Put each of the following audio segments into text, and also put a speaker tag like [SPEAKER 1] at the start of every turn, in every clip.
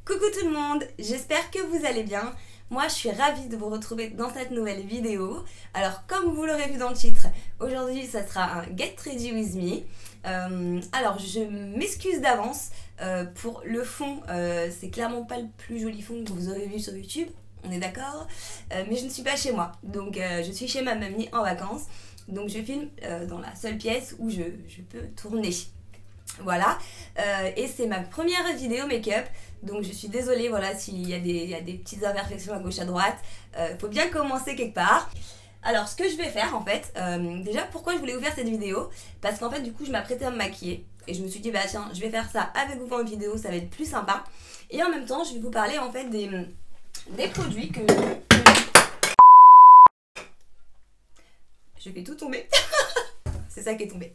[SPEAKER 1] Coucou tout le monde, j'espère que vous allez bien. Moi je suis ravie de vous retrouver dans cette nouvelle vidéo. Alors comme vous l'aurez vu dans le titre, aujourd'hui ça sera un Get Ready With Me. Alors je m'excuse d'avance pour le fond, c'est clairement pas le plus joli fond que vous aurez vu sur YouTube, on est d'accord, mais je ne suis pas chez moi, donc je suis chez ma mamie en vacances. Donc je filme dans la seule pièce où je peux tourner. Voilà, et c'est ma première vidéo make-up, donc je suis désolée voilà, s'il y a des petites imperfections à gauche à droite, faut bien commencer quelque part. Alors ce que je vais faire en fait, déjà pourquoi je voulais vous faire cette vidéo, parce qu'en fait du coup je m'apprêtais à me maquiller, et je me suis dit bah tiens je vais faire ça avec vous en vidéo, ça va être plus sympa, et en même temps je vais vous parler en fait des produits que... Je fais tout tomber, c'est ça qui est tombé.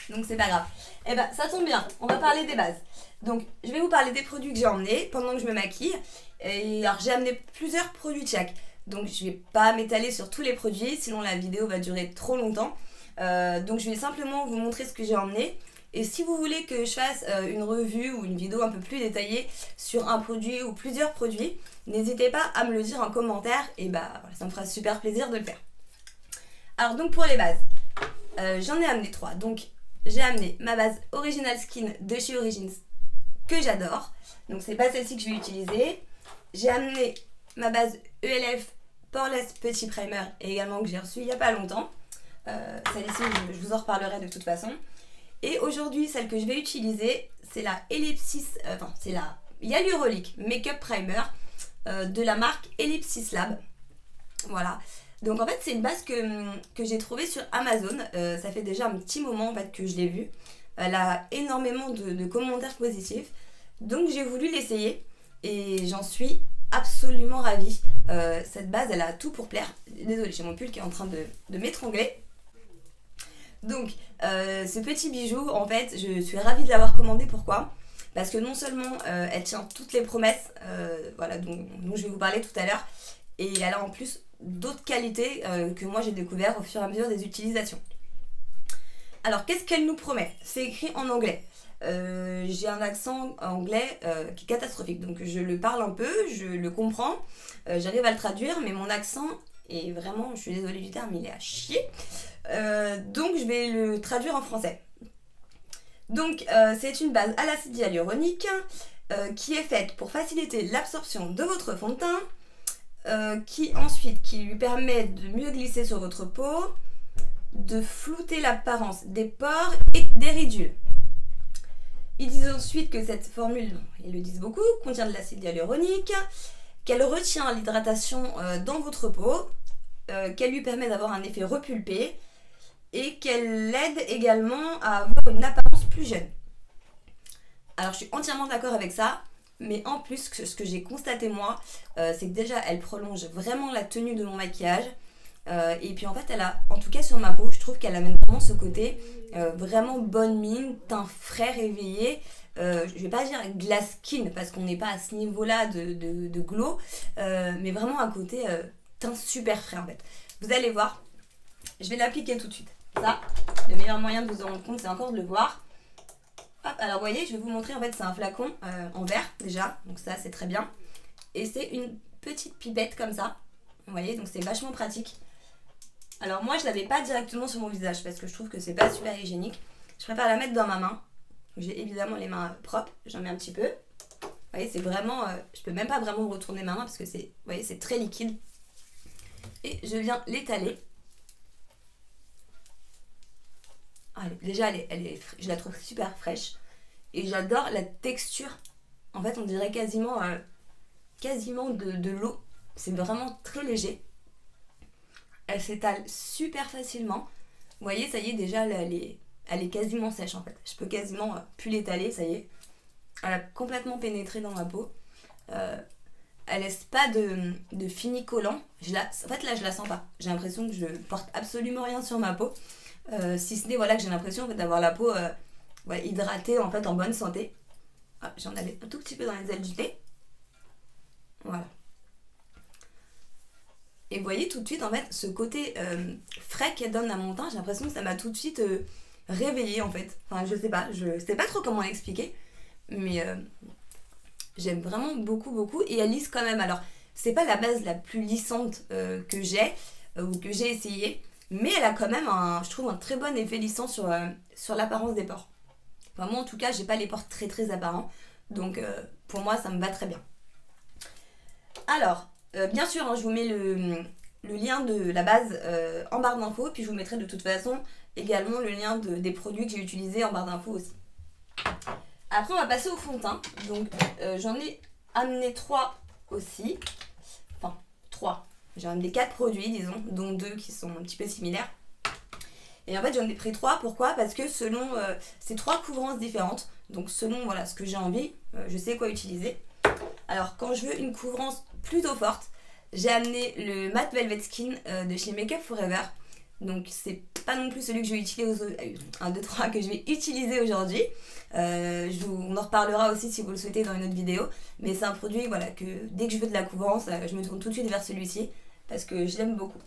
[SPEAKER 1] Donc c'est pas grave. Et bah ça tombe bien, on va parler des bases. Donc je vais vous parler des produits que j'ai emmenés pendant que je me maquille. Et alors j'ai amené plusieurs produits de chaque. Donc je vais pas m'étaler sur tous les produits, sinon la vidéo va durer trop longtemps. Donc je vais simplement vous montrer ce que j'ai emmené. Et si vous voulez que je fasse une revue ou une vidéo un peu plus détaillée sur un produit ou plusieurs produits, n'hésitez pas à me le dire en commentaire. Et bah voilà, ça me fera super plaisir de le faire. Alors donc pour les bases, j'en ai amené 3. Donc j'ai amené ma base Original Skin de chez Origins que j'adore. Donc c'est pas celle-ci que je vais utiliser. J'ai amené ma base ELF Poreless Petit Primer et également que j'ai reçue il n'y a pas longtemps. Celle-ci je vous en reparlerai de toute façon. Et aujourd'hui celle que je vais utiliser c'est la Ellipsis, c'est la Hyaluronic Makeup Primer de la marque Ellipsis Lab. Voilà. Donc en fait c'est une base que j'ai trouvée sur Amazon, ça fait déjà un petit moment en fait que je l'ai vue. Elle a énormément de commentaires positifs, donc j'ai voulu l'essayer et j'en suis absolument ravie. Cette base elle a tout pour plaire. Désolée, j'ai mon pull qui est en train de m'étrangler. Donc ce petit bijou en fait je suis ravie de l'avoir commandé. Pourquoi ? Parce que non seulement elle tient toutes les promesses voilà, dont je vais vous parler tout à l'heure, et elle a en plus d'autres qualités que moi j'ai découvert au fur et à mesure des utilisations. Alors qu'est-ce qu'elle nous promet? C'est écrit en anglais. J'ai un accent anglais qui est catastrophique, donc je le parle un peu, je le comprends, j'arrive à le traduire, mais mon accent est vraiment, je suis désolée du terme, il est à chier. Donc je vais le traduire en français. Donc c'est une base à l'acide hyaluronique qui est faite pour faciliter l'absorption de votre fond de teint, qui lui permet de mieux glisser sur votre peau, de flouter l'apparence des pores et des ridules. Ils disent ensuite que cette formule, ils le disent beaucoup, contient de l'acide hyaluronique, qu'elle retient l'hydratation dans votre peau, qu'elle lui permet d'avoir un effet repulpé et qu'elle aide également à avoir une apparence plus jeune. Alors je suis entièrement d'accord avec ça. Mais en plus, ce que j'ai constaté moi, c'est que déjà elle prolonge vraiment la tenue de mon maquillage. Et puis en fait, elle a, en tout cas sur ma peau, je trouve qu'elle amène vraiment ce côté vraiment bonne mine, teint frais, réveillé. Je vais pas dire glass skin parce qu'on n'est pas à ce niveau-là de glow, mais vraiment un côté teint super frais en fait. Vous allez voir, je vais l'appliquer tout de suite. Ça, le meilleur moyen de vous en rendre compte, c'est encore de le voir. Hop, alors vous voyez, je vais vous montrer, en fait c'est un flacon en verre déjà, donc ça c'est très bien. Et c'est une petite pipette comme ça, vous voyez, donc c'est vachement pratique. Alors moi je l'avais pas directement sur mon visage parce que je trouve que c'est pas super hygiénique. Je préfère la mettre dans ma main. J'ai évidemment les mains propres, j'en mets un petit peu. Vous voyez, c'est vraiment, je peux même pas vraiment retourner ma main parce que c'est, vous voyez, c'est très liquide. Et je viens l'étaler. Déjà je la trouve super fraîche et j'adore la texture. En fait on dirait quasiment de l'eau. C'est vraiment très léger. Elle s'étale super facilement. Vous voyez, ça y est, déjà elle est quasiment sèche en fait. Je peux quasiment plus l'étaler, ça y est. Elle a complètement pénétré dans ma peau. Elle laisse pas de fini collant. En fait là je la sens pas. J'ai l'impression que je porte absolument rien sur ma peau. Si ce n'est voilà, que j'ai l'impression en fait, d'avoir la peau hydratée en fait, en bonne santé. Ah, j'en avais un tout petit peu dans les ailes du nez. Voilà. Et vous voyez tout de suite en fait ce côté frais qu'elle donne à mon teint. J'ai l'impression que ça m'a tout de suite réveillée en fait. Enfin je sais pas trop comment l'expliquer. Mais J'aime vraiment beaucoup et elle lisse quand même. Alors, c'est pas la base la plus lissante que j'ai ou que j'ai essayé, mais elle a quand même, je trouve, un très bon effet lissant sur l'apparence des pores. Enfin, moi, en tout cas, j'ai pas les pores très apparents, donc pour moi, ça me va très bien. Alors, bien sûr, hein, je vous mets le lien de la base en barre d'infos, puis je vous mettrai de toute façon également le lien des produits que j'ai utilisés en barre d'infos aussi. Après, on va passer au fond de teint. Donc, j'en ai amené 3 aussi. Enfin, 3. J'ai amené 4 produits, disons, dont 2 qui sont un petit peu similaires. Et en fait, j'en ai pris 3. Pourquoi? Parce que selon ces 3 couvrances différentes, donc selon voilà, ce que j'ai envie, je sais quoi utiliser. Alors, quand je veux une couvrance plutôt forte, j'ai amené le Matte Velvet Skin de chez Makeup Forever. Donc c'est pas non plus celui que je vais utiliser, 1, 2, 3 que je vais utiliser aujourd'hui. On en reparlera aussi si vous le souhaitez dans une autre vidéo. Mais c'est un produit voilà, que dès que je veux de la couvrance, je me tourne tout de suite vers celui-ci parce que je l'aime beaucoup.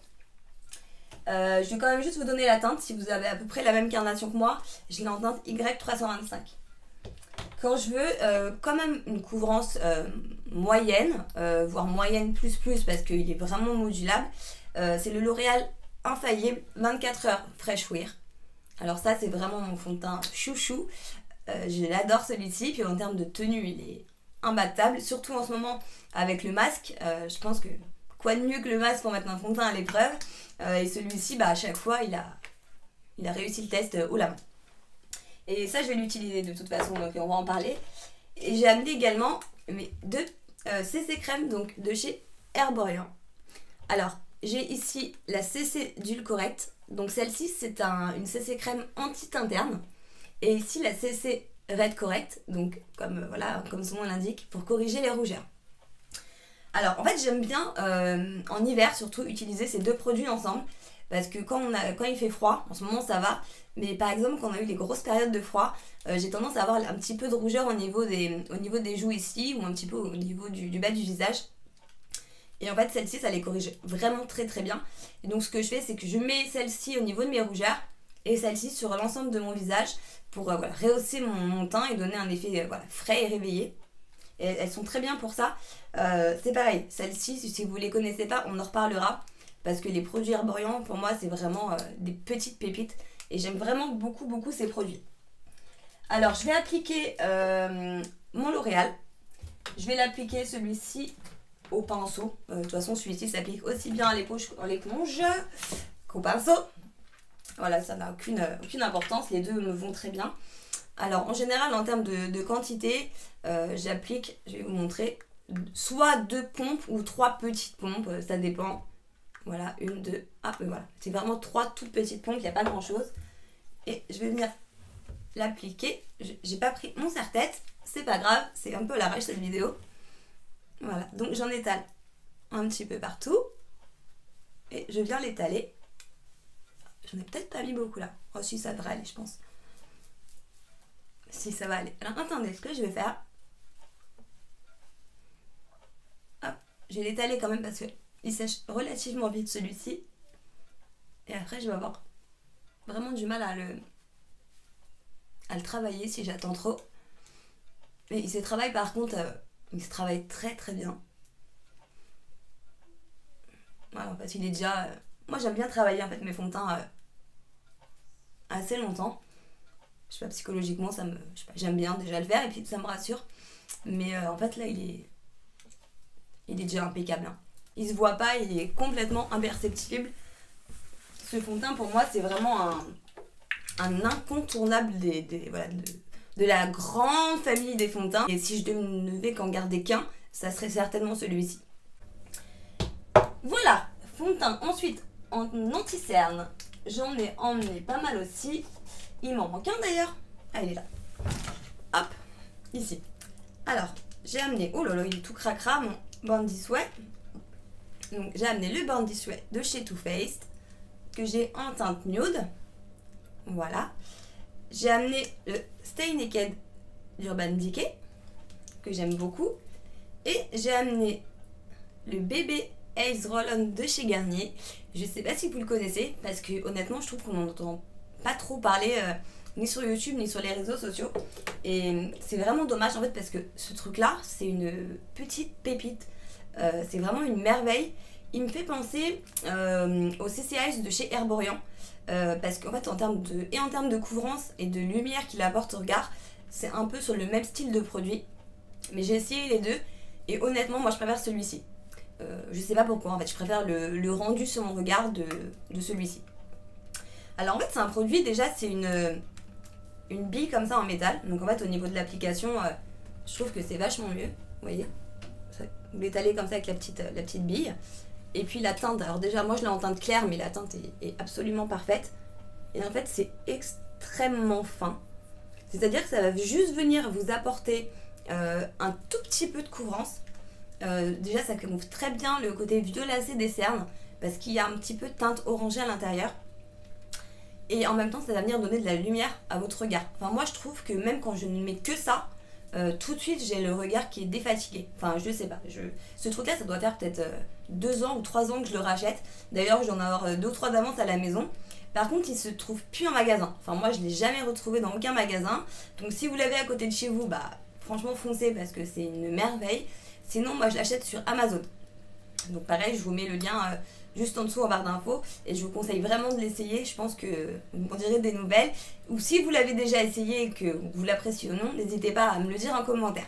[SPEAKER 1] Je vais quand même juste vous donner la teinte si vous avez à peu près la même carnation que moi. Je l'ai en teinte Y325. Quand je veux quand même une couvrance moyenne, voire moyenne plus parce qu'il est vraiment modulable, c'est le L'Oréal Infaillible 24 heures Fresh Wear. Alors ça c'est vraiment mon fond de teint chouchou. Je l'adore celui-ci, puis en termes de tenue il est imbattable, surtout en ce moment avec le masque. Je pense que quoi de mieux que le masque pour mettre un fond de teint à l'épreuve. Et celui-ci à chaque fois il a réussi le test haut la main. Et ça je vais l'utiliser de toute façon, donc on va en parler. Et j'ai amené également mes 2 CC crème donc de chez Herborian. Alors j'ai ici la CC Dull Correct. Donc celle-ci c'est une CC crème anti-teint terne. Et ici la CC Red Correct, donc comme son nom l'indique, pour corriger les rougeurs. Alors en fait j'aime bien en hiver surtout utiliser ces 2 produits ensemble. Parce que quand il fait froid, en ce moment ça va, mais par exemple quand on a eu des grosses périodes de froid, j'ai tendance à avoir un petit peu de rougeur au niveau des joues ici, ou un petit peu au niveau du bas du visage. Et en fait celle-ci ça les corrige vraiment très bien. Et donc ce que je fais c'est que je mets celle-ci au niveau de mes rougeurs et celle-ci sur l'ensemble de mon visage pour rehausser mon teint et donner un effet frais et réveillé. Et elles sont très bien pour ça. C'est pareil, celle-ci si vous ne les connaissez pas on en reparlera. Parce que les produits Herborian pour moi c'est vraiment des petites pépites. Et j'aime vraiment beaucoup ces produits. Alors je vais appliquer mon L'Oréal. Je vais l'appliquer celui-ci au pinceau. De toute façon celui-ci s'applique aussi bien à l'éponge qu'au pinceau. Voilà, ça n'a aucune importance, les deux me vont très bien. Alors en général en termes de quantité, j'applique, je vais vous montrer, soit 2 pompes ou 3 petites pompes, ça dépend. Voilà, 1, 2, voilà. C'est vraiment 3 toutes petites pompes, il n'y a pas grand chose. Et je vais venir l'appliquer. J'ai pas pris mon serre-tête, c'est pas grave, c'est un peu à l'arrache cette vidéo. Voilà, donc j'en étale un petit peu partout. Et je viens l'étaler. J'en ai peut-être pas mis beaucoup là. Oh si, ça devrait aller je pense. Si ça va aller. Alors attendez, ce que je vais faire. Hop, je vais l'étaler quand même parce que il sèche relativement vite celui-ci. Et après je vais avoir vraiment du mal à le travailler si j'attends trop. Mais il se travaille par contre, il se travaille très bien. Voilà, parce qu'il est déjà... moi j'aime bien travailler en fait mes fonds de teint assez longtemps. Je sais pas, psychologiquement ça me... je sais pas, j'aime bien déjà le faire et puis ça me rassure. Mais en fait là il est déjà impeccable. Hein. Il se voit pas, il est complètement imperceptible. Ce fond de teint pour moi c'est vraiment un incontournable de la grande famille des fonds de teint. Et si je ne devais qu'en garder qu'un, ça serait certainement celui-ci. Voilà, fond de teint. Ensuite, en anti-cerne, j'en ai emmené pas mal aussi. Il m'en manque un d'ailleurs. Ah, il est là. Hop, ici. Alors, j'ai amené... oh là là, il est tout cracra, mon Born This Way. Donc, j'ai amené le Born This Way de chez Too Faced, que j'ai en teinte nude. Voilà. J'ai amené le Stay Naked d'Urban Decay, que j'aime beaucoup. Et j'ai amené le bébé Ace Roll-On de chez Garnier. Je sais pas si vous le connaissez, parce que honnêtement, je trouve qu'on n'en entend pas trop parler, ni sur YouTube, ni sur les réseaux sociaux. Et c'est vraiment dommage en fait parce que ce truc là c'est une petite pépite, c'est vraiment une merveille. Il me fait penser au CCH de chez Herborian, parce qu'en fait en termes de couvrance et de lumière qu'il apporte au regard, c'est un peu sur le même style de produit. Mais j'ai essayé les deux et honnêtement moi je préfère celui-ci. Je sais pas pourquoi en fait, je préfère le rendu sur mon regard de celui-ci. Alors en fait c'est un produit, déjà c'est une bille comme ça en métal. Donc en fait au niveau de l'application, je trouve que c'est vachement mieux. Vous voyez, vous l'étalez comme ça avec la petite bille. Et puis la teinte, alors déjà moi je l'ai en teinte claire, mais la teinte est absolument parfaite. Et en fait c'est extrêmement fin. C'est-à-dire que ça va juste venir vous apporter un tout petit peu de couvrance. Déjà ça camoufle très bien le côté violacé des cernes, parce qu'il y a un petit peu de teinte orangée à l'intérieur. Et en même temps ça va venir donner de la lumière à votre regard. Enfin moi je trouve que même quand je ne mets que ça, tout de suite j'ai le regard qui est défatigué. Enfin je sais pas, ce truc là ça doit faire peut-être 2 ans ou 3 ans que je le rachète. D'ailleurs je dois en avoir 2 ou 3 d'avance à la maison. Par contre il se trouve plus en magasin. Enfin moi je l'ai jamais retrouvé dans aucun magasin. Donc si vous l'avez à côté de chez vous, bah franchement foncez parce que c'est une merveille. Sinon moi je l'achète sur Amazon. Donc pareil je vous mets le lien juste en dessous en barre d'infos et je vous conseille vraiment de l'essayer. Je pense que vous m'en direz des nouvelles, ou si vous l'avez déjà essayé et que vous l'appréciez ou non, n'hésitez pas à me le dire en commentaire.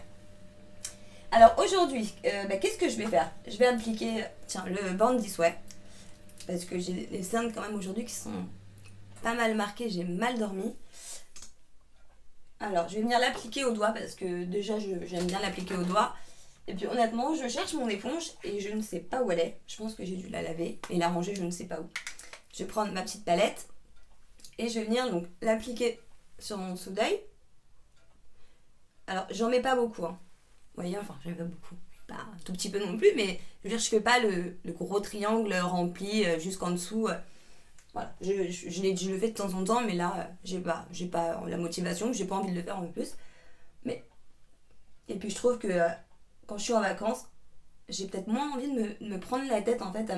[SPEAKER 1] Alors aujourd'hui, qu'est-ce que je vais faire? Je vais appliquer le Born This Way parce que j'ai les cernes quand même aujourd'hui qui sont pas mal marquées, j'ai mal dormi. Alors je vais venir l'appliquer au doigt parce que déjà j'aime bien l'appliquer au doigt. Et puis honnêtement, je cherche mon éponge et je ne sais pas où elle est. Je pense que j'ai dû la laver et la ranger, je ne sais pas où. Je vais prendre ma petite palette et je vais venir donc l'appliquer sur mon dessous d'œil. Alors, j'en mets pas beaucoup. Hein. Vous voyez, enfin, j'en mets pas beaucoup. Pas un tout petit peu non plus, mais je veux dire, je fais pas le gros triangle rempli jusqu'en dessous. Voilà, je le fais de temps en temps, mais là, j'ai pas la motivation, j'ai pas envie de le faire en plus. Mais, et puis je trouve que quand je suis en vacances, j'ai peut-être moins envie de me prendre la tête en fait à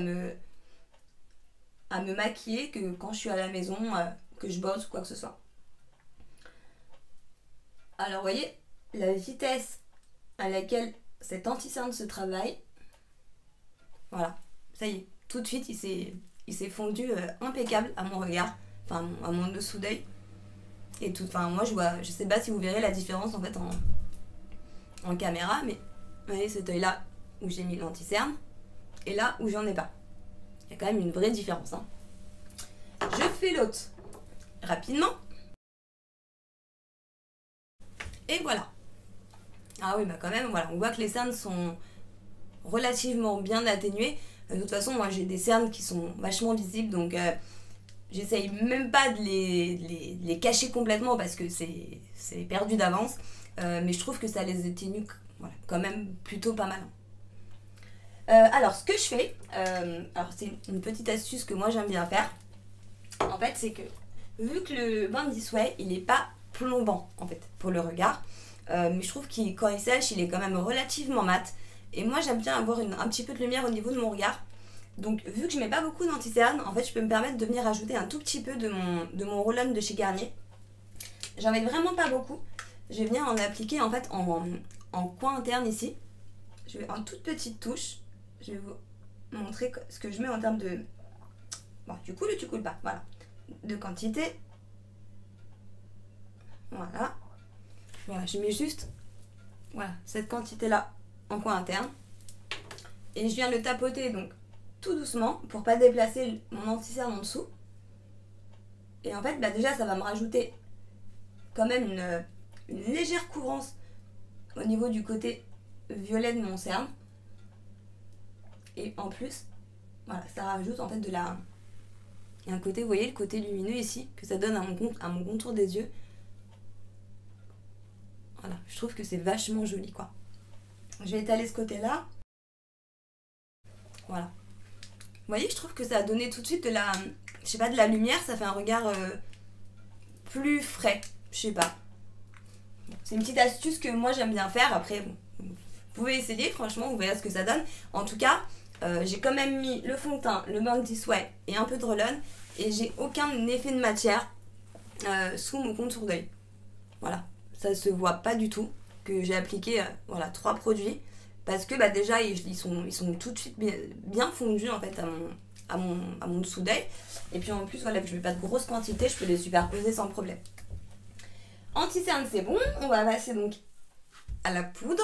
[SPEAKER 1] me maquiller que quand je suis à la maison, que je bosse ou quoi que ce soit. Alors vous voyez, la vitesse à laquelle cet anti-cerne se travaille, voilà, ça y est, tout de suite il s'est fondu impeccable à mon regard, enfin à mon dessous d'œil. Et tout, enfin moi je sais pas si vous verrez la différence en fait en caméra, mais vous voyez cet œil là où j'ai mis l'anti-cerne et là où j'en ai pas. Il y a quand même une vraie différence. Hein. Je fais l'autre rapidement. Et voilà. Ah oui, bah quand même, voilà, on voit que les cernes sont relativement bien atténuées. De toute façon, moi j'ai des cernes qui sont vachement visibles, donc j'essaye même pas de les cacher complètement parce que c'est perdu d'avance. Mais je trouve que ça les atténue quand même plutôt pas mal. Alors ce que je fais, alors c'est une petite astuce que moi j'aime bien faire. En fait c'est que vu que le Born This Way il est pas plombant en fait pour le regard, mais je trouve qu'il quand il sèche il est quand même relativement mat. Et moi j'aime bien avoir un petit peu de lumière au niveau de mon regard. Donc vu que je mets pas beaucoup d'anti-cerne, en fait je peux me permettre de venir ajouter un tout petit peu de mon roll-on de chez Garnier. J'en mets vraiment pas beaucoup. Je vais venir en appliquer en fait en coin interne ici. Je vais en toute petite touche. Je vais vous montrer ce que je mets en termes de... Bon, tu coules ou tu coules pas, voilà. De quantité. Voilà. Voilà, je mets juste cette quantité-là en coin interne. Et je viens le tapoter donc tout doucement pour pas déplacer mon anti-cerne en dessous. Et en fait, déjà, ça va me rajouter quand même une légère couvrance au niveau du côté violet de mon cerne. Et en plus, voilà, ça rajoute en fait il y a un côté, vous voyez le côté lumineux ici, que ça donne à mon contour des yeux. Voilà, je trouve que c'est vachement joli quoi. Je vais étaler ce côté-là. Voilà. Vous voyez, je trouve que ça a donné tout de suite de la lumière, ça fait un regard plus frais, je sais pas. C'est une petite astuce que moi j'aime bien faire, après bon, vous pouvez essayer, franchement, vous verrez ce que ça donne. En tout cas, j'ai quand même mis le fond de teint, le Born This Way et un peu de roll-on et j'ai aucun effet de matière sous mon contour d'œil. Voilà, ça se voit pas du tout que j'ai appliqué voilà 3 produits parce que déjà ils sont tout de suite bien fondus en fait à mon dessous d'œil, et puis en plus voilà, que je mets pas de grosses quantités, je peux les superposer sans problème. Anti-cerne c'est bon, on va passer donc à la poudre.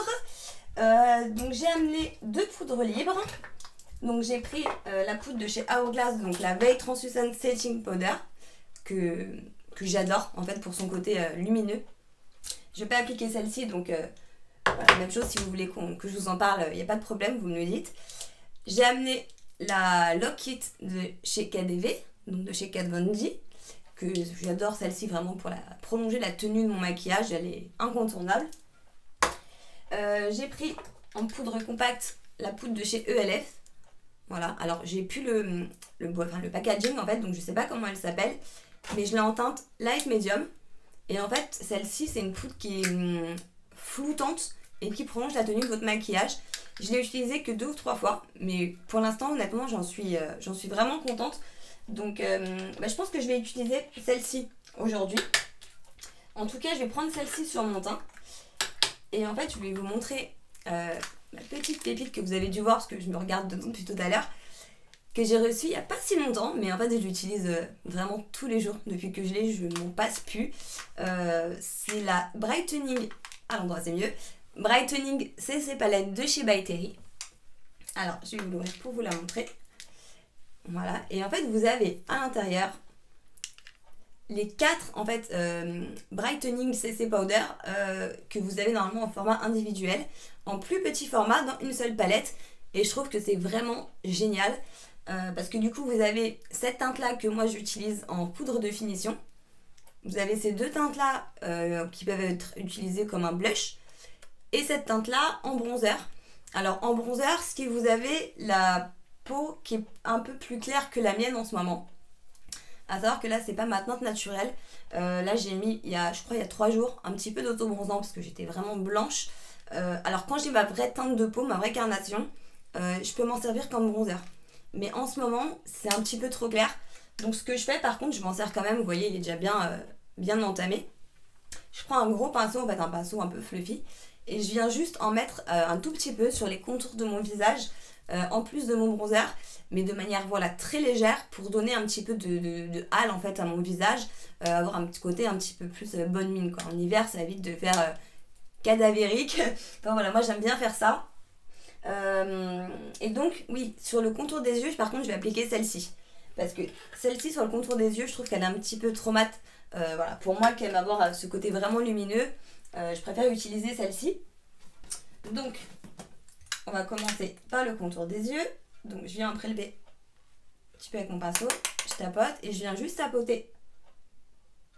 [SPEAKER 1] Donc j'ai amené 2 poudres libres. Donc j'ai pris la poudre de chez Hourglass, donc la Veil Translucent Setting Powder, que j'adore en fait pour son côté lumineux. Je vais pas appliquer celle-ci, donc voilà, même chose, si vous voulez que je vous en parle, il n'y a pas de problème, vous me le dites. J'ai amené la Lock Kit de chez KDV, donc de chez Kat Von D, que j'adore celle-ci vraiment pour prolonger la tenue de mon maquillage, elle est incontournable. J'ai pris en poudre compacte la poudre de chez ELF. Voilà, alors j'ai plus le packaging en fait, donc je sais pas comment elle s'appelle, mais je l'ai en teinte light medium. Et en fait, celle-ci, c'est une poudre qui est floutante et qui prolonge la tenue de votre maquillage. Je l'ai utilisée que 2 ou 3 fois, mais pour l'instant, honnêtement, j'en suis vraiment contente. Donc, je pense que je vais utiliser celle-ci aujourd'hui. En tout cas, je vais prendre celle-ci sur mon teint. Et en fait, je vais vous montrer ma petite pépite que vous avez dû voir parce que je me regarde dedans depuis tout à l'heure, que j'ai reçue il n'y a pas si longtemps, mais en fait je l'utilise vraiment tous les jours. Depuis que je l'ai, je m'en passe plus. C'est la Brightening, à l'endroit c'est mieux, Brightening CC Palette de chez By Terry. Alors je vais vous l'ouvrir pour vous la montrer. Voilà, et en fait vous avez à l'intérieur les 4 en fait Brightening CC Powder que vous avez normalement en format individuel, en plus petit format dans une seule palette, et je trouve que c'est vraiment génial. Parce que du coup vous avez cette teinte là que moi j'utilise en poudre de finition, vous avez ces 2 teintes là qui peuvent être utilisées comme un blush, et cette teinte là en bronzer. Alors en bronzer, ce qui vous avez la peau qui est un peu plus claire que la mienne en ce moment, à savoir que là c'est pas ma teinte naturelle. Là j'ai mis je crois il y a 3 jours un petit peu d'auto-bronzant parce que j'étais vraiment blanche. Alors quand j'ai ma vraie teinte de peau, ma vraie carnation, je peux m'en servir comme bronzer. Mais en ce moment, c'est un petit peu trop clair. Donc ce que je fais, par contre, je m'en sers quand même. Vous voyez, il est déjà bien entamé. Je prends un gros pinceau, en fait un pinceau un peu fluffy, et je viens juste en mettre un tout petit peu sur les contours de mon visage, en plus de mon bronzer, mais de manière voilà très légère pour donner un petit peu de hâle en fait à mon visage, avoir un petit côté un petit peu plus bonne mine quoi. En hiver, ça évite de faire cadavérique. Enfin voilà, moi j'aime bien faire ça. Et donc oui, sur le contour des yeux par contre je vais appliquer celle-ci, parce que celle-ci sur le contour des yeux je trouve qu'elle est un petit peu trop mate. Voilà, pour moi qui aime avoir ce côté vraiment lumineux, je préfère utiliser celle-ci. Donc on va commencer par le contour des yeux. Donc je viens prélever un petit peu avec mon pinceau, je tapote et je viens juste tapoter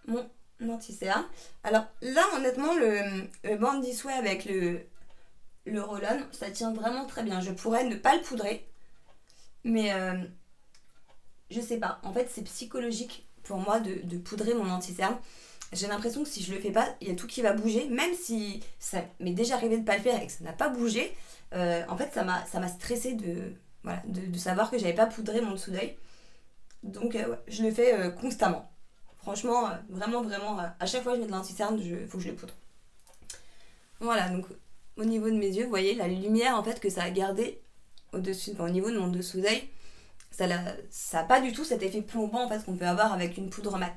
[SPEAKER 1] mon anti-cerne. Alors là honnêtement le Bandy Sway avec le roll-on, ça tient vraiment très bien. Je pourrais ne pas le poudrer, mais je sais pas. En fait, c'est psychologique pour moi de poudrer mon anti-cerne. J'ai l'impression que si je le fais pas, il y a tout qui va bouger. Même si ça m'est déjà arrivé de pas le faire et que ça n'a pas bougé, en fait, ça m'a stressé de savoir que j'avais pas poudré mon dessous d'œil. Donc, ouais, je le fais constamment. Franchement, vraiment, à chaque fois que je mets de l'anti-cerne, faut que je le poudre. Voilà, donc au niveau de mes yeux, vous voyez la lumière en fait que ça a gardé au-dessus, au niveau de mon dessous d'œil, ça n'a pas du tout cet effet plombant en fait qu'on peut avoir avec une poudre mat.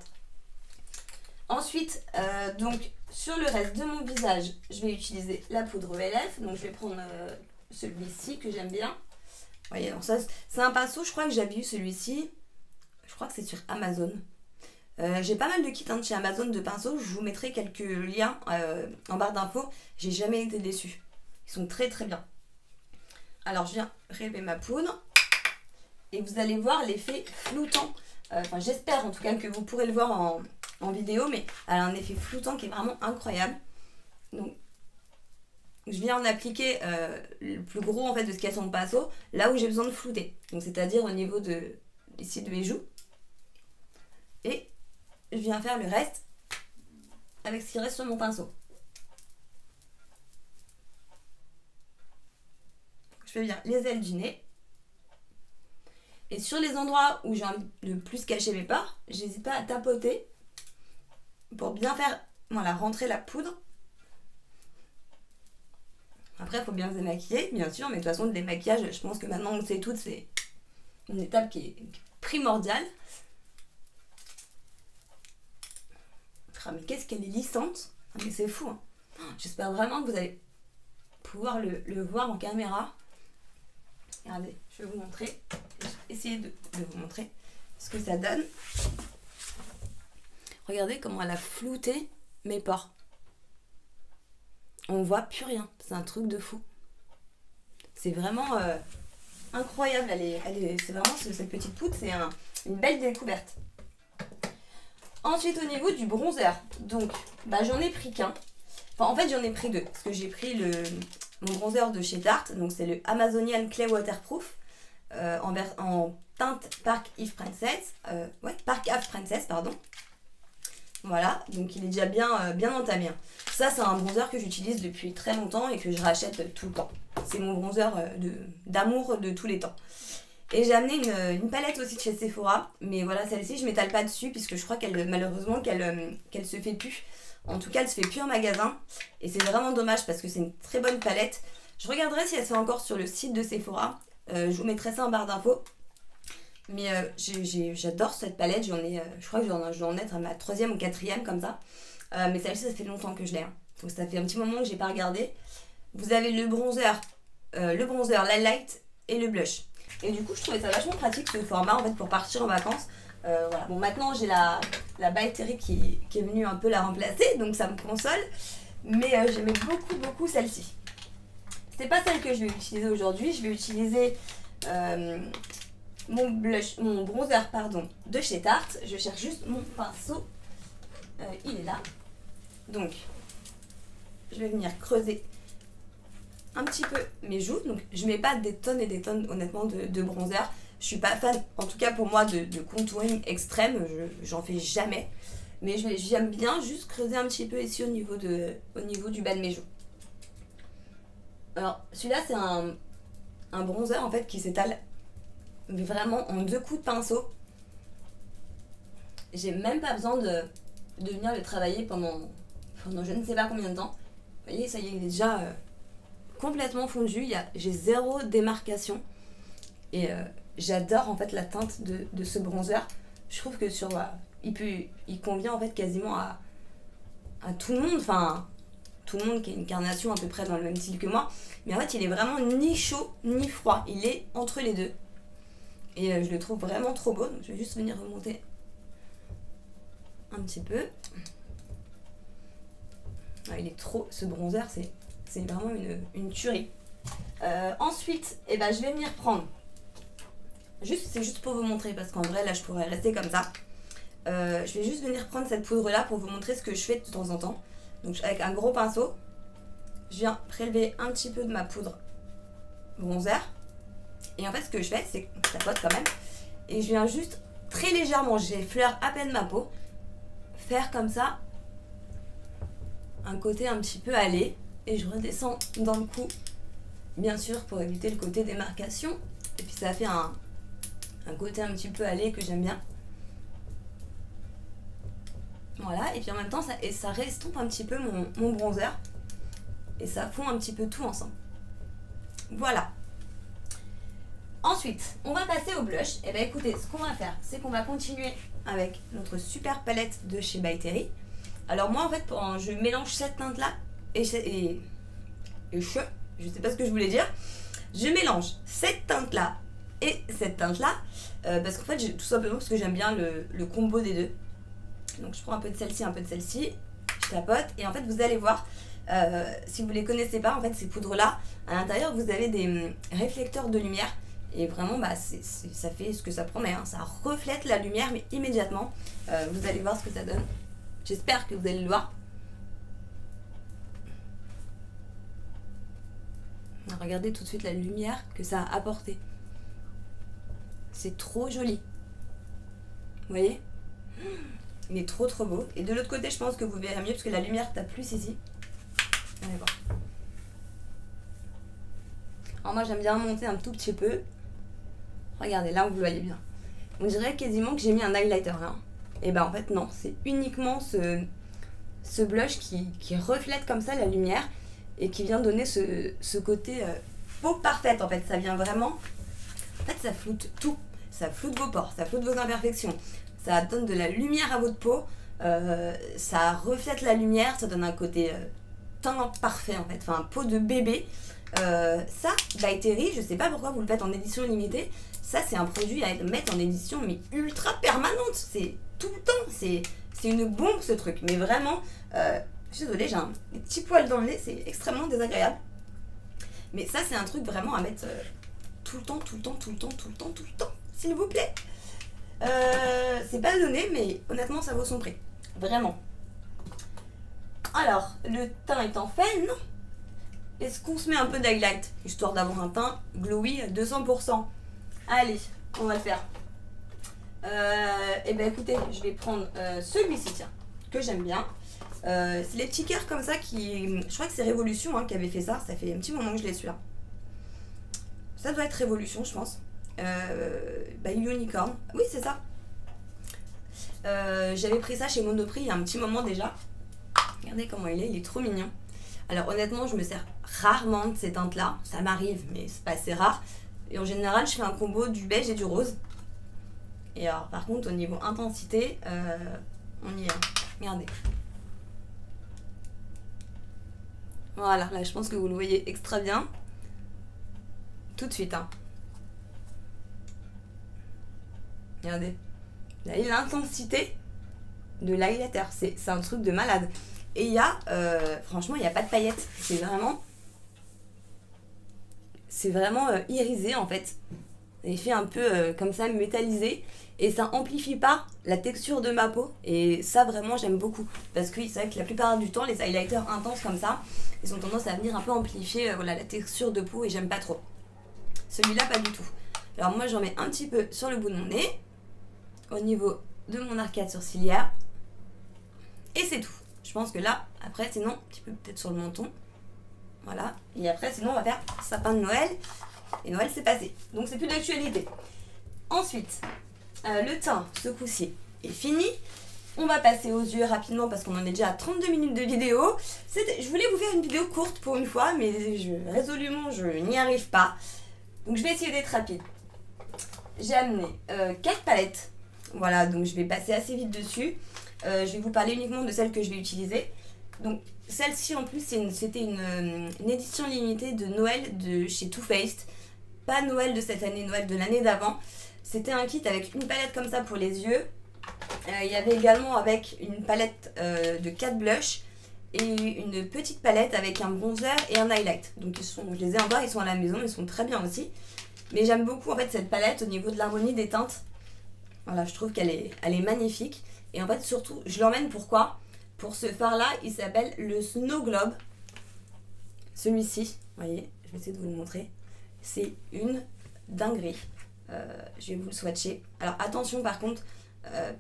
[SPEAKER 1] Ensuite, donc sur le reste de mon visage, je vais utiliser la poudre ELF. Donc je vais prendre celui-ci que j'aime bien. Vous voyez, alors ça c'est un pinceau, je crois que j'avais eu celui-ci. Je crois que c'est sur Amazon. J'ai pas mal de kits de chez Amazon de pinceaux, je vous mettrai quelques liens en barre d'infos. J'ai jamais été déçue, ils sont très très bien. Alors je viens prélever ma poudre et vous allez voir l'effet floutant. Enfin j'espère en tout cas que vous pourrez le voir en vidéo, mais elle a un effet floutant qui est vraiment incroyable. Donc je viens en appliquer le plus gros en fait de ce qu'il y a sur mon pinceau, là où j'ai besoin de flouter. Donc c'est-à-dire au niveau ici de mes joues. Et je viens faire le reste avec ce qui reste sur mon pinceau. Je fais bien les ailes du nez. Et sur les endroits où j'ai envie de plus cacher mes pores, j'hésite pas à tapoter pour bien faire rentrer la poudre Après, il faut bien se démaquiller, bien sûr, mais de toute façon, le démaquillage, je pense que maintenant on le sait toutes, c'est une étape qui est primordiale. Ah, mais qu'est-ce qu'elle est lissante! Ah, mais c'est fou, hein. J'espère vraiment que vous allez pouvoir le voir en caméra. Regardez, je vais vous montrer. Je vais essayer de vous montrer ce que ça donne. Regardez comment elle a flouté mes pores. On voit plus rien. C'est un truc de fou. C'est vraiment incroyable. C'est vraiment cette petite poudre, c'est une belle découverte. Ensuite, au niveau du bronzer, donc j'en ai pris qu'un. Enfin, en fait, j'en ai pris deux. Parce que j'ai pris mon bronzer de chez Tarte. Donc, c'est le Amazonian Clay Waterproof en teinte Park Ave Princess. Park Ave Princess, pardon. Voilà, donc il est déjà bien entamé. Ça, c'est un bronzer que j'utilise depuis très longtemps et que je rachète tout le temps. C'est mon bronzer d'amour de tous les temps. Et j'ai amené une palette aussi de chez Sephora. Mais voilà, celle-ci, je ne m'étale pas dessus puisque je crois malheureusement qu'elle se fait plus. En tout cas, elle se fait plus en magasin. Et c'est vraiment dommage parce que c'est une très bonne palette. Je regarderai si elle se fait encore sur le site de Sephora. Je vous mettrai ça en barre d'infos. Mais j'adore cette palette. Je crois que je dois en être à ma 3e ou 4e comme ça. Mais celle-ci, ça fait longtemps que je l'ai. Donc ça fait un petit moment que j'ai pas regardé. Vous avez le bronzer, l'highlight et le blush. Et du coup, je trouvais ça vachement pratique ce format en fait pour partir en vacances. Voilà. Bon, maintenant j'ai la By Terry qui est venue un peu la remplacer, donc ça me console. Mais j'aimais beaucoup celle-ci. C'est pas celle que je vais utiliser aujourd'hui. Je vais utiliser mon bronzer de chez Tarte. Je cherche juste mon pinceau. Il est là. Donc, je vais venir creuser un petit peu mes joues. Donc, je mets pas des tonnes et des tonnes honnêtement de bronzer. Je suis pas fan, en tout cas pour moi, de contouring extrême. J'en fais jamais. Mais j'aime bien juste creuser un petit peu ici au niveau du bas de mes joues. Alors, celui-là, c'est un bronzer en fait qui s'étale mais vraiment en 2 coups de pinceau. J'ai même pas besoin de venir le travailler pendant je ne sais pas combien de temps. Vous voyez, ça y est, il est déjà complètement fondu. J'ai 0 démarcation. Et j'adore en fait la teinte de ce bronzer. Je trouve que il convient en fait quasiment à tout le monde. Enfin, tout le monde qui a une carnation à peu près dans le même style que moi. Mais en fait, il est vraiment ni chaud ni froid. Il est entre les deux. Et je le trouve vraiment trop beau. Donc je vais juste venir remonter un petit peu. Ah, il est trop... Ce bronzer, c'est vraiment une tuerie. Ensuite, je vais venir prendre... C'est juste pour vous montrer, parce qu'en vrai, là, je pourrais rester comme ça. Je vais juste venir prendre cette poudre-là pour vous montrer ce que je fais de temps en temps. Donc, avec un gros pinceau, je viens prélever un petit peu de ma poudre bronzer. Et en fait, ce que je fais, c'est que ça pote quand même. Et je viens juste très légèrement, j'effleure à peine ma peau, faire comme ça un côté un petit peu allé. Et je redescends dans le cou, bien sûr, pour éviter le côté démarcation. Et puis ça fait un côté un petit peu allé que j'aime bien. Voilà, et puis en même temps, ça restompe un petit peu mon bronzer. Et ça fond un petit peu tout ensemble. Voilà. Ensuite, on va passer au blush. Et écoutez, ce qu'on va faire, c'est qu'on va continuer avec notre super palette de chez By Terry. Alors moi, en fait, je mélange cette teinte-là je sais pas ce que je voulais dire. Je mélange cette teinte-là et cette teinte-là parce qu'en fait, tout simplement parce que j'aime bien le combo des deux. Donc je prends un peu de celle-ci, un peu de celle-ci, je tapote et en fait, vous allez voir, si vous les connaissez pas, en fait, ces poudres-là, à l'intérieur, vous avez des réflecteurs de lumière. Et vraiment, ça fait ce que ça promet, hein. Ça reflète la lumière, mais immédiatement. Vous allez voir ce que ça donne. J'espère que vous allez le voir. Regardez tout de suite la lumière que ça a apporté. C'est trop joli. Vous voyez? Il est trop beau. Et de l'autre côté, je pense que vous verrez mieux parce que la lumière tape plus ici. Allez voir. Alors moi, j'aime bien monter un tout petit peu. Regardez, là, vous le voyez bien. On dirait quasiment que j'ai mis un highlighter là. Et en fait, non. C'est uniquement ce blush qui reflète comme ça la lumière. et qui vient donner ce côté peau parfaite en fait. Ça vient vraiment... En fait ça floute tout. Ça floute vos pores, ça floute vos imperfections. Ça donne de la lumière à votre peau. Ça reflète la lumière, ça donne un côté teint parfait en fait. Enfin peau de bébé. Ça, By Terry, je sais pas pourquoi vous le faites en édition limitée. Ça c'est un produit à mettre en édition mais ultra permanente. C'est tout le temps. C'est une bombe ce truc. Mais vraiment, je suis désolée, j'ai des petits poils dans le nez, c'est extrêmement désagréable. Mais ça c'est un truc vraiment à mettre tout le temps, tout le temps, tout le temps, tout le temps, tout le temps. S'il vous plaît. C'est pas donné, mais honnêtement, ça vaut son prix. Vraiment. Alors, le teint étant fait, non. Est-ce qu'on se met un peu d'highlight, histoire d'avoir un teint glowy à 200%? Allez, on va le faire. Et ben écoutez, je vais prendre celui-ci, tiens, que j'aime bien. C'est les petits cœurs comme ça qui... Je crois que c'est Révolution hein, qui avait fait ça. Ça fait un petit moment que je l'ai celui-là. Ça doit être Révolution, je pense. By Unicorn. Oui, c'est ça. J'avais pris ça chez Monoprix il y a un petit moment déjà. Regardez comment il est trop mignon. Alors honnêtement, je me sers rarement de ces teintes-là. Ça m'arrive, mais c'est pas assez rare. Et en général, je fais un combo du beige et du rose. Et alors, par contre, au niveau intensité, on y est. Regardez. Voilà, là, je pense que vous le voyez extra bien. Tout de suite, hein. Regardez. Vous avez l'intensité de l'highlighter. C'est un truc de malade. Et il y a, franchement, il n'y a pas de paillettes. C'est vraiment irisé en fait. Effet un peu comme ça, métallisé. Et ça amplifie pas la texture de ma peau. Et ça, vraiment, j'aime beaucoup. Parce que c'est vrai que la plupart du temps, les highlighters intenses comme ça, ils ont tendance à venir un peu amplifier voilà, la texture de peau et j'aime pas trop. Celui-là, pas du tout. Alors moi, j'en mets un petit peu sur le bout de mon nez. Au niveau de mon arcade sourcilière. Et c'est tout. Je pense que là, après, sinon, un petit peu peut-être sur le menton. Voilà. Et après, sinon, on va faire sapin de Noël. Et Noël, c'est passé. Donc, c'est plus d'actualité. Ensuite, le teint, ce coup-ci, est fini. On va passer aux yeux rapidement parce qu'on en est déjà à 32 minutes de vidéo. Je voulais vous faire une vidéo courte pour une fois, mais résolument, je n'y arrive pas. Donc, je vais essayer d'être rapide. J'ai amené 4 palettes. Voilà, donc je vais passer assez vite dessus. Je vais vous parler uniquement de celles que je vais utiliser. Donc, celle-ci, en plus, c'était une édition limitée de Noël de chez Too Faced. Pas Noël de cette année, Noël de l'année d'avant. C'était un kit avec une palette comme ça pour les yeux. Il y avait également avec une palette de 4 blushs et une petite palette avec un bronzer et un highlight. Donc, je les ai encore, ils sont à la maison, ils sont très bien aussi. Mais j'aime beaucoup en fait cette palette au niveau de l'harmonie des teintes. Voilà, je trouve qu'elle est magnifique. Et en fait, surtout, je l'emmène pourquoi? Pour ce fard-là, il s'appelle le Snow Globe. Celui-ci, vous voyez, je vais essayer de vous le montrer. C'est une dinguerie. Je vais vous le swatcher. Alors attention par contre,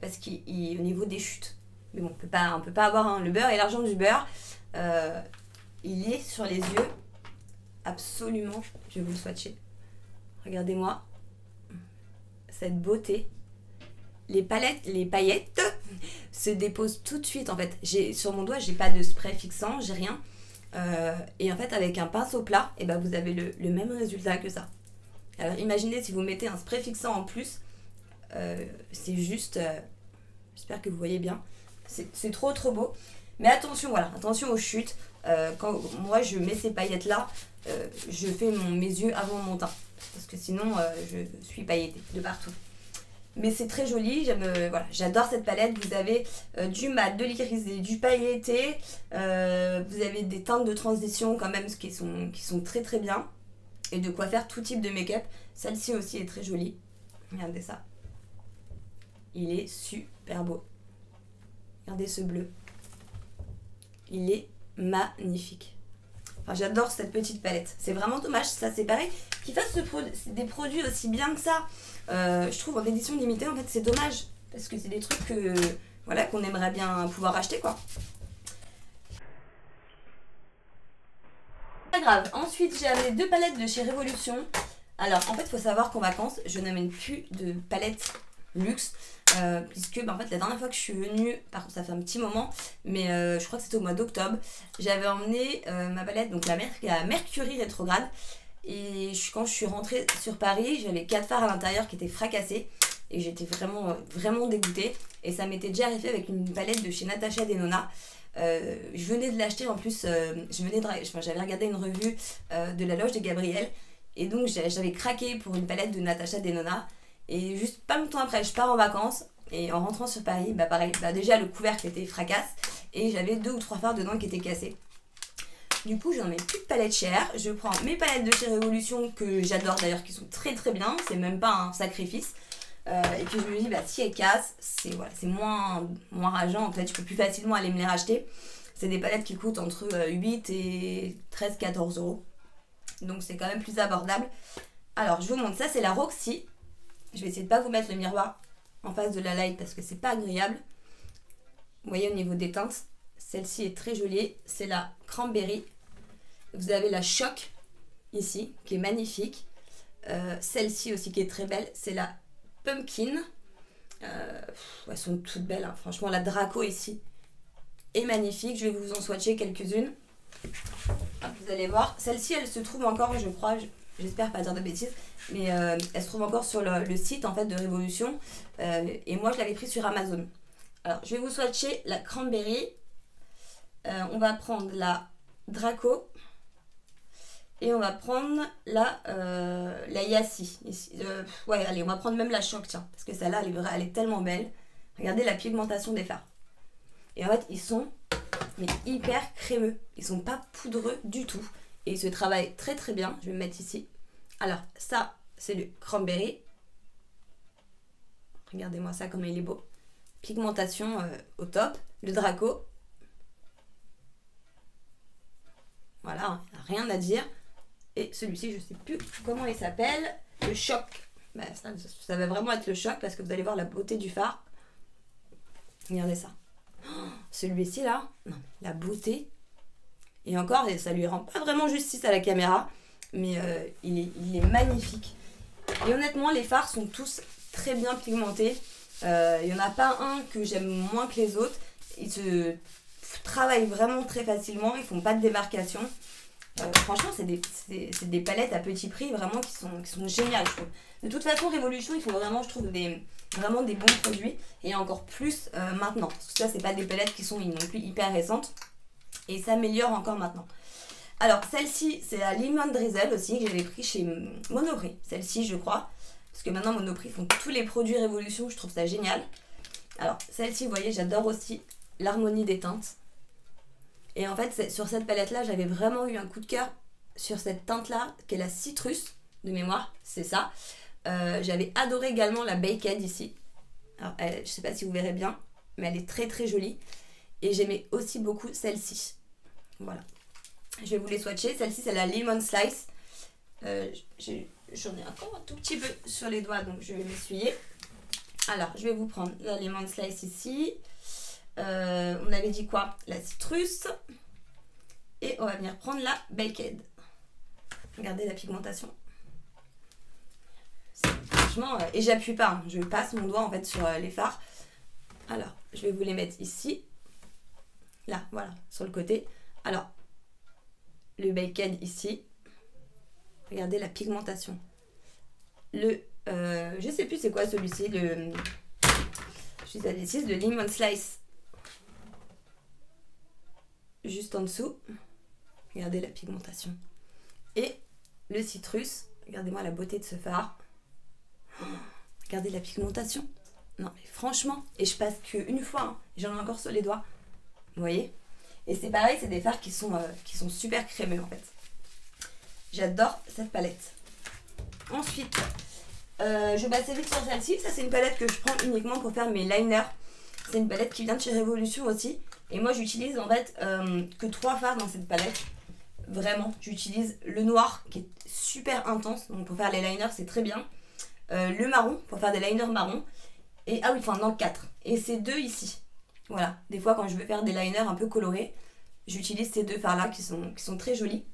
[SPEAKER 1] parce qu'au niveau des chutes, mais bon, on peut pas avoir hein, le beurre et l'argent du beurre. Il est sur les yeux, absolument. Je vais vous le swatcher. Regardez-moi cette beauté. Les paillettes se déposent tout de suite en fait. Sur mon doigt, j'ai pas de spray fixant, j'ai rien. Et en fait, avec un pinceau plat, et ben, vous avez le même résultat que ça. Alors imaginez si vous mettez un spray fixant en plus, c'est juste, j'espère que vous voyez bien, c'est trop beau. Mais attention, voilà, attention aux chutes. Quand moi je mets ces paillettes là, je fais mes yeux avant mon teint. Parce que sinon, je suis pailletée de partout. Mais c'est très joli, voilà, j'adore cette palette. Vous avez du mat, de l'irisé, du pailleté. Vous avez des teintes de transition quand même qui sont très très bien. Et de quoi faire tout type de make-up. Celle-ci aussi est très jolie. Regardez ça. Il est super beau. Regardez ce bleu. Il est magnifique. Enfin, j'adore cette petite palette. C'est vraiment dommage, ça c'est pareil, qu'ils fassent des produits aussi bien que ça. Je trouve en édition limitée, en fait, c'est dommage. Parce que c'est des trucs voilà, qu'on aimerait bien pouvoir acheter, quoi. Pas grave. Ensuite, j'ai amené 2 palettes de chez Révolution. Alors, en fait, il faut savoir qu'en vacances, je n'amène plus de palettes luxe. Puisque en fait la dernière fois que je suis venue, par contre ça fait un petit moment, mais je crois que c'était au mois d'octobre, j'avais emmené ma palette, donc la Mercury rétrograde. Et quand je suis rentrée sur Paris, j'avais 4 fards à l'intérieur qui étaient fracassés. Et j'étais vraiment dégoûtée. Et ça m'était déjà arrivé avec une palette de chez Natasha Denona. Je venais de l'acheter en plus, j'avais regardé une revue de la loge de Gabriel. Et donc j'avais craqué pour une palette de Natasha Denona. Et juste pas longtemps après, je pars en vacances. Et en rentrant sur Paris, pareil, déjà le couvercle était fracasse. Et j'avais 2 ou 3 fards dedans qui étaient cassés. Du coup, j'en ai plus de palettes chères. Je prends mes palettes de chez Révolution que j'adore d'ailleurs, qui sont très bien. C'est même pas un sacrifice. Et puis je me dis, si elles cassent, c'est moins rageant. En fait, je peux plus facilement aller me les racheter. C'est des palettes qui coûtent entre 8 et 13-14 euros. Donc c'est quand même plus abordable. Alors, je vous montre ça, c'est la Roxy. Je vais essayer de pas vous mettre le miroir en face de la light parce que c'est pas agréable. Vous voyez au niveau des teintes. Celle-ci est très jolie, c'est la Cranberry. Vous avez la Choc ici, qui est magnifique. Celle-ci aussi qui est très belle, c'est la Pumpkin. Elles sont toutes belles, hein. Franchement la Draco ici est magnifique. Je vais vous en swatcher quelques-unes. Vous allez voir. Celle-ci elle se trouve encore, je crois, j'espère pas dire de bêtises, mais elle se trouve encore sur le site en fait de Révolution. Et moi je l'avais pris sur Amazon. Alors je vais vous swatcher la Cranberry. On va prendre la Draco et on va prendre la Yassi. Ouais, allez, on va prendre même la Choc, tiens, parce que celle-là, elle est tellement belle. Regardez la pigmentation des fards. Et en fait, ils sont hyper crémeux. Ils sont pas poudreux du tout. Et ils se travaillent très bien. Je vais me mettre ici. Alors, ça, c'est le Cranberry. Regardez-moi ça, comme il est beau. Pigmentation au top. Le Draco. Voilà, rien à dire. Et celui-ci, je sais plus comment il s'appelle. Le Choc. Ça va vraiment être le Choc parce que vous allez voir la beauté du phare. Regardez ça. Oh, celui-ci là, non, la beauté. Et encore, ça lui rend pas vraiment justice à la caméra. Mais il est magnifique. Et honnêtement, les fards sont tous très bien pigmentés. Il n'y en a pas un que j'aime moins que les autres. Ils se travaillent vraiment très facilement, ils font pas de démarcation. Franchement, c'est des palettes à petit prix vraiment qui sont géniales, je trouve. De toute façon, Révolution, il faut vraiment, je trouve, vraiment des bons produits. Et encore plus maintenant. Parce que ça, c'est pas des palettes qui sont non plus hyper récentes. Et ça améliore encore maintenant. Alors, celle-ci, c'est la Lemon Drizzle aussi, que j'avais pris chez Monoprix. Celle-ci, je crois. Parce que maintenant, Monoprix font tous les produits Révolution, je trouve ça génial. Alors, celle-ci, vous voyez, j'adore aussi l'harmonie des teintes. Et en fait, sur cette palette-là, j'avais vraiment eu un coup de cœur sur cette teinte-là, qui est la Citrus, de mémoire, c'est ça. J'avais adoré également la Baked ici. Alors, je sais pas si vous verrez bien, mais elle est très jolie. Et j'aimais aussi beaucoup celle-ci. Voilà. Je vais vous les swatcher. Celle-ci, c'est la Lemon Slice. J'en ai encore un tout petit peu sur les doigts, donc je vais m'essuyer. Alors, je vais vous prendre la Lemon Slice ici. On avait dit quoi? La Citrus. Et on va venir prendre la Baked. Regardez la pigmentation. Franchement, et j'appuie pas, hein. Je passe mon doigt en fait sur les fards. Alors, je vais vous les mettre ici. Là, voilà, sur le côté. Alors, le Baked ici. Regardez la pigmentation. Je sais plus c'est quoi celui-ci. Je suis indécise, le Lemon Slice. Juste en dessous. Regardez la pigmentation. Et le Citrus. Regardez-moi la beauté de ce phare. Oh, regardez la pigmentation. Non mais franchement, et je passe qu'une fois, hein. J'en ai encore sur les doigts. Vous voyez? Et c'est pareil, c'est des fards qui sont super crémeux en fait. J'adore cette palette. Ensuite, je passe vite sur celle-ci. Ça c'est une palette que je prends uniquement pour faire mes liners. C'est une palette qui vient de chez Révolution aussi. Et moi j'utilise en fait que 3 fards dans cette palette. Vraiment, j'utilise le noir qui est super intense. Donc pour faire les liners c'est très bien. Le marron pour faire des liners marron. Et ah oui, enfin non, 4. Et ces deux ici. Voilà, des fois quand je veux faire des liners un peu colorés, j'utilise ces deux fards là qui sont très jolis.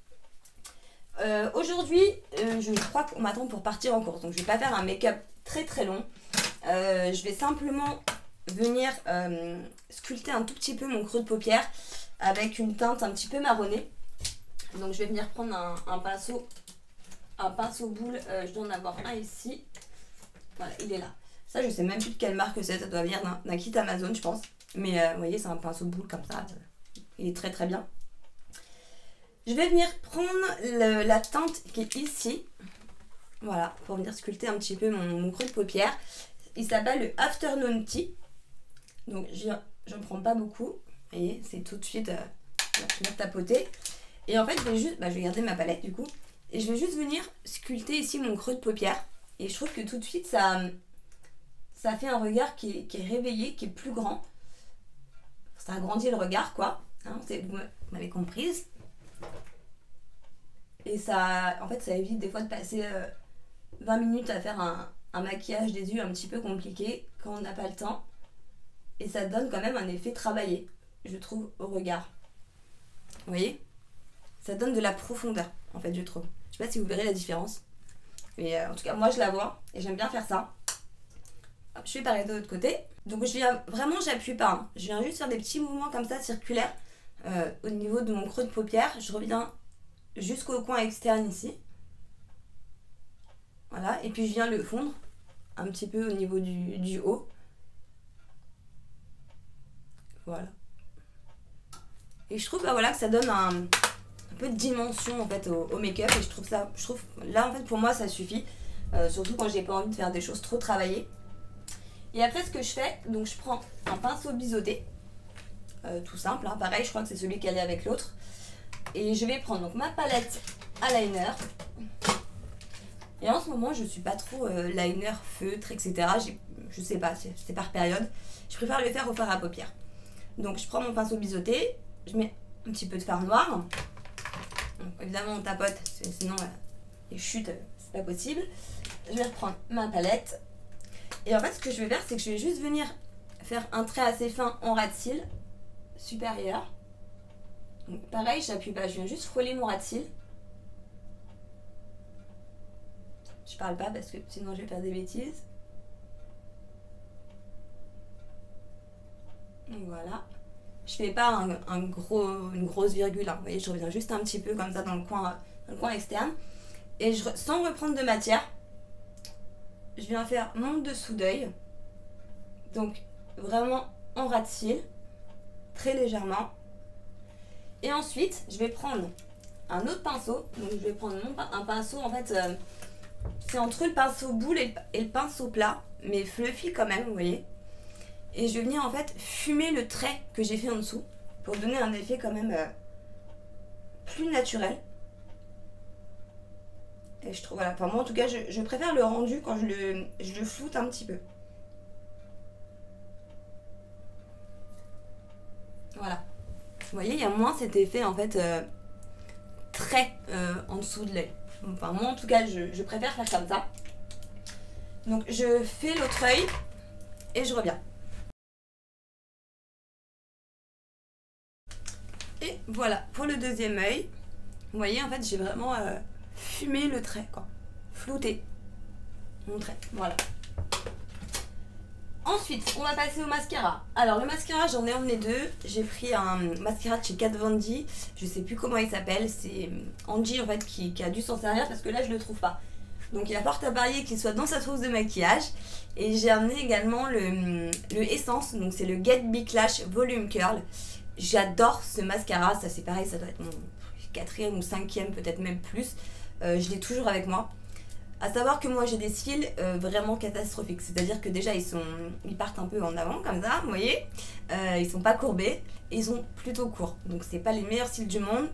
[SPEAKER 1] Aujourd'hui, je crois qu'on m'attend pour partir en course. Donc je vais pas faire un make-up très long. je vais simplement venir sculpter un tout petit peu mon creux de paupière avec une teinte un petit peu marronnée. Donc je vais venir prendre un pinceau boule, je dois en avoir un ici. Voilà, il est là. Ça, je sais même plus de quelle marque c'est, ça doit venir d'un kit Amazon, je pense. Mais vous voyez, c'est un pinceau boule comme ça, il est très très bien. Je vais venir prendre la teinte qui est ici. Voilà, pour venir sculpter un petit peu mon creux de paupière. Il s'appelle le Afternoon Tea. Donc j'en prends pas beaucoup. Vous voyez, c'est tout de suite je vais tapoter. Et en fait, je vais garder ma palette du coup. Et je vais juste venir sculpter ici mon creux de paupière. Et je trouve que tout de suite, ça fait un regard qui est réveillé, qui est plus grand. Ça agrandit le regard, quoi. Hein, vous m'avez comprise. Et ça, en fait, ça évite des fois de passer 20 minutes à faire un maquillage des yeux un petit peu compliqué quand on n'a pas le temps. Et ça donne quand même un effet travaillé, je trouve, au regard. Vous voyez? Ça donne de la profondeur, en fait, je trouve. Je sais pas si vous verrez la différence. Mais en tout cas, moi, je la vois et j'aime bien faire ça. Hop, je fais pareil de l'autre côté. Donc, j'appuie pas. Hein. Je viens juste faire des petits mouvements comme ça, circulaires, au niveau de mon creux de paupière. Je reviens jusqu'au coin externe ici. Voilà, et puis je viens le fondre un petit peu au niveau du haut. Voilà. Et je trouve voilà, que ça donne un peu de dimension en fait au make-up. Et je trouve là en fait pour moi ça suffit. Surtout quand j'ai pas envie de faire des choses trop travaillées. Et après ce que je fais, donc je prends un pinceau biseauté. Tout simple, hein, pareil, je crois que c'est celui qui allait avec l'autre. Et je vais prendre donc ma palette eyeliner. Et en ce moment, je suis pas trop liner, feutre, etc. Je sais pas, c'est par période. Je préfère le faire au fard à paupières. Donc je prends mon pinceau biseauté, je mets un petit peu de fard noir. Donc, évidemment, on tapote, sinon les chutes, c'est pas possible. Je vais reprendre ma palette. Et en fait, ce que je vais faire, c'est que je vais juste venir faire un trait assez fin en ras de cils supérieur. Donc pareil, j'appuie pas, je viens juste frôler mon ras de cils. Je parle pas parce que sinon je vais faire des bêtises. Donc voilà. Je fais pas une grosse virgule. Hein. Vous voyez, je reviens juste un petit peu comme ça dans le coin externe. Et sans reprendre de matière, je viens faire mon dessous d'œil. Donc vraiment en ras de cils. Très légèrement. Et ensuite, je vais prendre un autre pinceau. Donc je vais prendre un pinceau en fait... c'est entre le pinceau boule et le pinceau plat, mais fluffy quand même, vous voyez. Et je vais venir en fait fumer le trait que j'ai fait en dessous pour donner un effet quand même plus naturel. Et je trouve, voilà, enfin moi en tout cas, je préfère le rendu quand je le floute un petit peu. Voilà. Vous voyez, il y a moins cet effet en fait trait en dessous de l'œil. Enfin moi en tout cas, je préfère faire comme ça. Donc je fais l'autre œil et je reviens. Et voilà, pour le deuxième œil, vous voyez, en fait, j'ai vraiment fumé le trait, quoi. Flouté mon trait, voilà. Ensuite, on va passer au mascara. Alors, le mascara, j'en ai emmené deux. J'ai pris un mascara de chez Kat Von D. Je sais plus comment il s'appelle. C'est Angie, en fait, qui a dû s'en servir parce que là, je le trouve pas. Donc, il apporte à parier qu'il soit dans sa trousse de maquillage. Et j'ai amené également le Essence. Donc, c'est le Get Big Lash Volume Curl. J'adore ce mascara, ça c'est pareil, ça doit être mon 4e ou 5e, peut-être même plus. Je l'ai toujours avec moi. À savoir que moi j'ai des cils vraiment catastrophiques, c'est-à-dire que déjà ils partent un peu en avant comme ça, vous voyez. Ils sont pas courbés et ils sont plutôt courts, donc c'est pas les meilleurs cils du monde.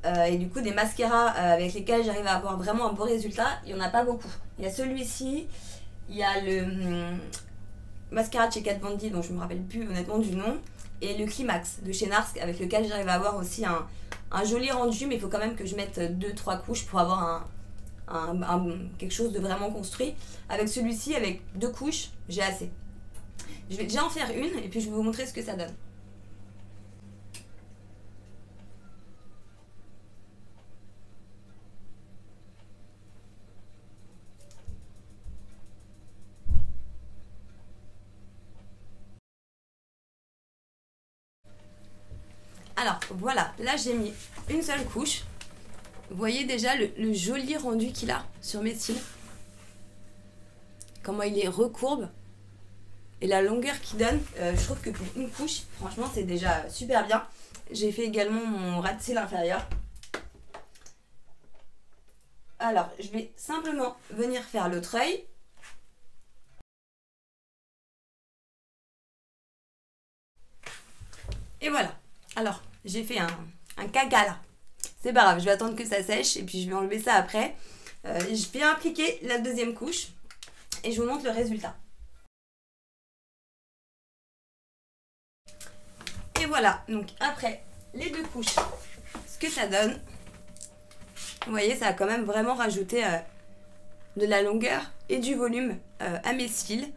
[SPEAKER 1] Et du coup des mascaras avec lesquels j'arrive à avoir vraiment un beau résultat, il y en a pas beaucoup. Il y a celui-ci, il y a le mascara de chez Kat Von D dont je me rappelle plus honnêtement du nom. Et le Climax de chez NARS avec lequel j'arrive à avoir aussi un joli rendu, mais il faut quand même que je mette 2-3 couches pour avoir quelque chose de vraiment construit. Avec celui-ci, avec 2 couches, j'ai assez. Je vais déjà en faire une et puis je vais vous montrer ce que ça donne. Alors voilà, là j'ai mis une seule couche. Vous voyez déjà le joli rendu qu'il a sur mes cils. Comment il est recourbe. Et la longueur qu'il donne, je trouve que pour une couche, franchement c'est déjà super bien. J'ai fait également mon ras de cils inférieur. Alors je vais simplement venir faire l'autre œil. Et voilà. Alors, j'ai fait un caca là. C'est pas grave, je vais attendre que ça sèche et puis je vais enlever ça après. Je vais appliquer la deuxième couche et je vous montre le résultat. Et voilà, donc après les deux couches, ce que ça donne. Vous voyez, ça a quand même vraiment rajouté de la longueur et du volume à mes cils.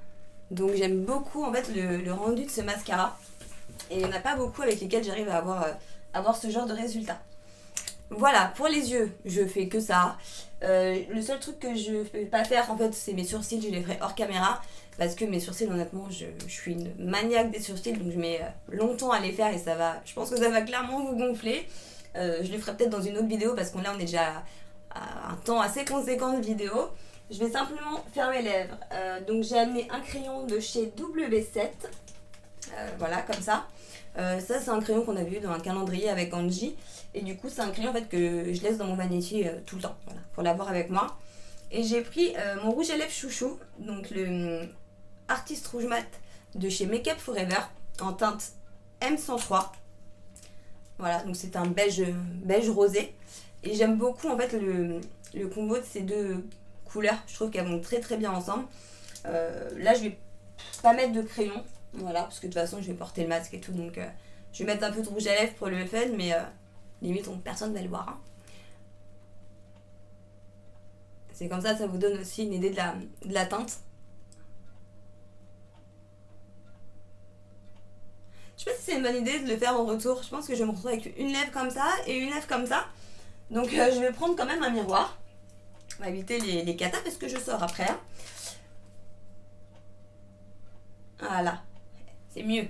[SPEAKER 1] Donc j'aime beaucoup en fait le rendu de ce mascara. Et il n'y en a pas beaucoup avec lesquels j'arrive à avoir ce genre de résultat. Voilà, pour les yeux, je fais que ça. Le seul truc que je ne peux pas faire, en fait, c'est mes sourcils. Je les ferai hors caméra. Parce que mes sourcils, honnêtement, je suis une maniaque des sourcils. Donc je mets longtemps à les faire et ça va. Je pense que ça va clairement vous gonfler. Je le ferai peut-être dans une autre vidéo parce qu'on là, on est déjà à un temps assez conséquent de vidéo. Je vais simplement faire mes lèvres. Donc j'ai amené un crayon de chez W7. Voilà, comme ça. Ça c'est un crayon qu'on avait eu dans un calendrier avec Angie. Et du coup c'est un crayon en fait que je laisse dans mon vanity tout le temps, voilà, pour l'avoir avec moi. Et j'ai pris mon rouge à lèvres chouchou, donc le Artist Rouge Mat de chez Make Up Forever en teinte M103. Voilà, donc c'est un beige rosé. Et j'aime beaucoup en fait le combo de ces deux couleurs. Je trouve qu'elles vont très très bien ensemble. Là je vais pas mettre de crayon. Voilà, parce que de toute façon je vais porter le masque et tout, donc je vais mettre un peu de rouge à lèvres pour le fun, mais limite personne ne va le voir. Hein. C'est comme ça vous donne aussi une idée de la teinte. Je sais pas si c'est une bonne idée de le faire en retour. Je pense que je vais me retrouver avec une lèvre comme ça et une lèvre comme ça. Donc je vais prendre quand même un miroir. On va éviter les catas parce que je sors après. Hein. Voilà. C'est mieux.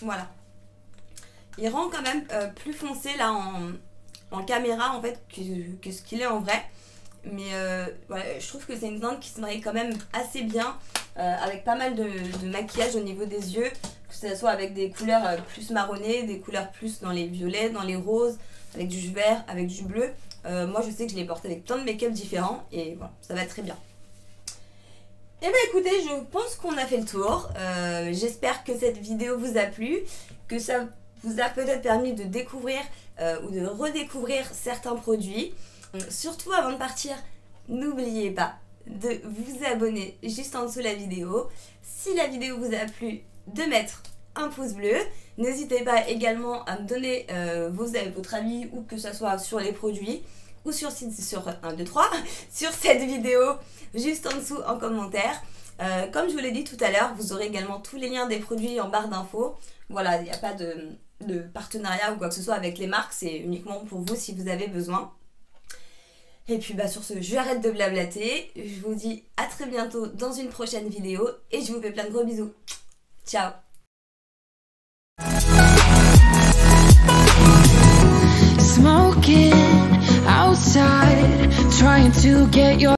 [SPEAKER 1] Voilà. Il rend quand même plus foncé là en caméra en fait que ce qu'il est en vrai. Mais voilà, je trouve que c'est une teinte qui se marie quand même assez bien avec pas mal de maquillage au niveau des yeux. Que ce soit avec des couleurs plus marronnées, des couleurs plus dans les violets, dans les roses, avec du vert, avec du bleu. Moi je sais que je l'ai porté avec plein de make-up différents et voilà, ça va très bien. Et bien écoutez, je pense qu'on a fait le tour. J'espère que cette vidéo vous a plu, que ça vous a peut-être permis de découvrir ou de redécouvrir certains produits. Surtout avant de partir, n'oubliez pas de vous abonner juste en dessous de la vidéo. Si la vidéo vous a plu, de mettre un pouce bleu. N'hésitez pas également à me donner votre avis, ou que ce soit sur les produits ou sur cette vidéo, juste en dessous en commentaire. Comme je vous l'ai dit tout à l'heure, vous aurez également tous les liens des produits en barre d'infos. Voilà, il n'y a pas de partenariat ou quoi que ce soit avec les marques, c'est uniquement pour vous si vous avez besoin. Et puis sur ce, j'arrête de blablater. Je vous dis à très bientôt dans une prochaine vidéo et je vous fais plein de gros bisous. Ciao. Smoking outside, trying to get your